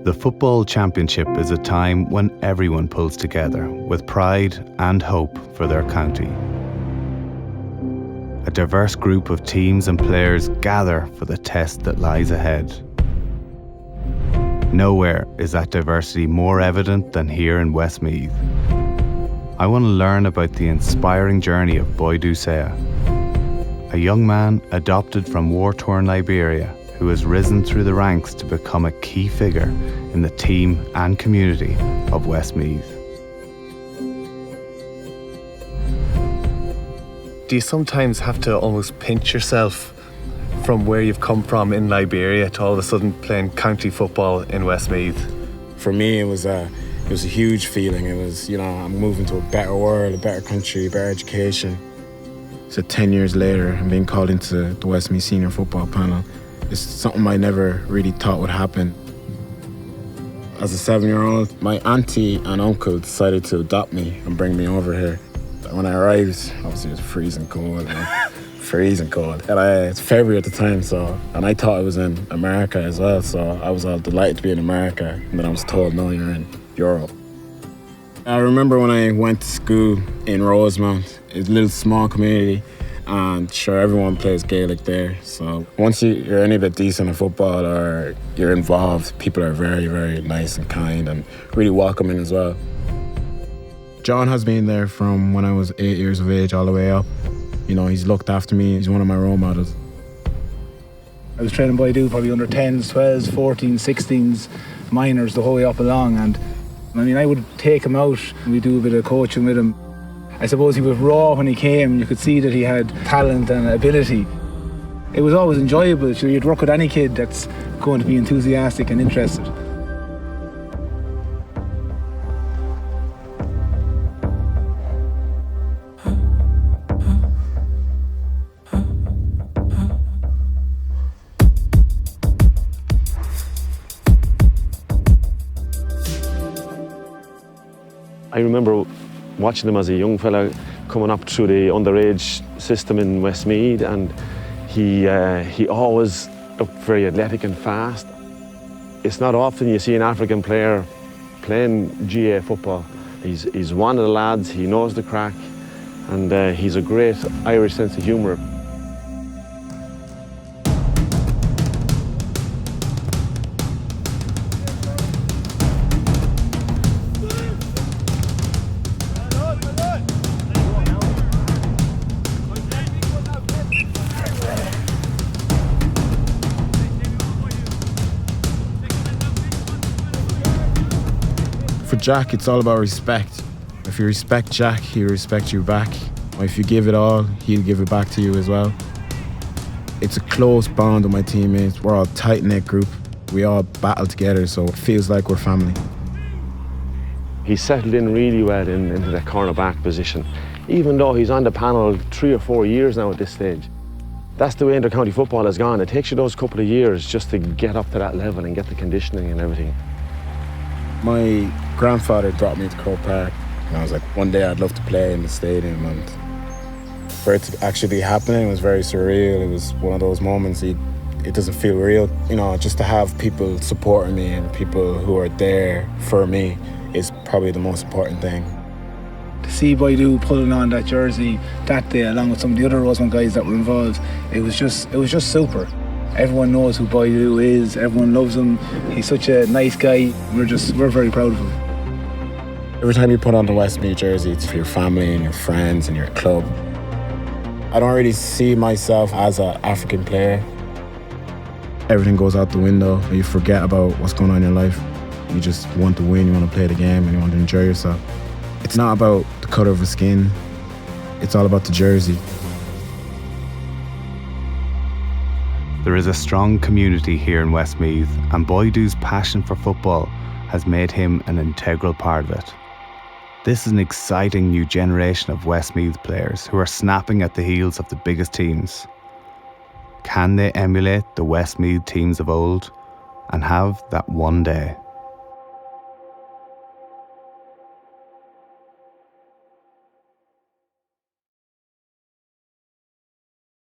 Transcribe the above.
The Football Championship is a time when everyone pulls together with pride and hope for their county. A diverse group of teams and players gather for the test that lies ahead. Nowhere is that diversity more evident than here in Westmeath. I want to learn about the inspiring journey of Boidu Sayeh, a young man adopted from war-torn Liberia who has risen through the ranks to become a key figure in the team and community of Westmeath. Do you sometimes have to almost pinch yourself from where you've come from in Liberia to all of a sudden playing county football in Westmeath? For me, it was a huge feeling. It was, I'm moving to a better world, a better country, a better education. So 10 years later, I'm being called into the Westmeath senior football panel. It's something I never really thought would happen. As a 7-year-old, my auntie and uncle decided to adopt me and bring me over here. When I arrived, obviously it was freezing cold, freezing cold. And it's February at the time, and I thought I was in America as well, so I was all delighted to be in America. And then I was told, no, you're in Europe. I remember when I went to school in Rosemount, it's a little small community, and sure, everyone plays Gaelic there. So once you're any bit decent at football or you're involved, people are very, very nice and kind and really welcoming as well. John has been there from when I was 8 years of age all the way up. He's looked after me. He's one of my role models. I was training Boidu probably under 10s, 12s, 14s, 16s, minors the whole way up along. And I would take him out and we'd do a bit of coaching with him. I suppose he was raw when he came. You could see that he had talent and ability. It was always enjoyable. You'd work with any kid that's going to be enthusiastic and interested. I remember watching him as a young fella coming up through the underage system in Westmeath, and he always looked very athletic and fast. It's not often you see an African player playing GAA football. He's one of the lads, he knows the crack, and he's a great Irish sense of humour. For Jack, it's all about respect. If you respect Jack, he'll respect you back. If you give it all, he'll give it back to you as well. It's a close bond with my teammates. We're all a tight-knit group. We all battle together, so it feels like we're family. He's settled in really well into that cornerback position, even though he's on the panel 3 or 4 years now at this stage. That's the way inter-county football has gone. It takes you those couple of years just to get up to that level and get the conditioning and everything. My grandfather brought me to Croke Park, and I was like, one day I'd love to play in the stadium, and for it to actually be happening was very surreal. It was one of those moments, it doesn't feel real. Just to have people supporting me and people who are there for me is probably the most important thing. To see Boidu pulling on that jersey that day, along with some of the other Rosemount guys that were involved, it was just super. Everyone knows who Boidu is, everyone loves him. He's such a nice guy. We're very proud of him. Every time you put on the Westmeath jersey, it's for your family and your friends and your club. I don't really see myself as an African player. Everything goes out the window. You forget about what's going on in your life. You just want to win, you want to play the game, and you want to enjoy yourself. It's not about the colour of the skin. It's all about the jersey. There is a strong community here in Westmeath, and Boidu's passion for football has made him an integral part of it. This is an exciting new generation of Westmeath players who are snapping at the heels of the biggest teams. Can they emulate the Westmeath teams of old and have that one day?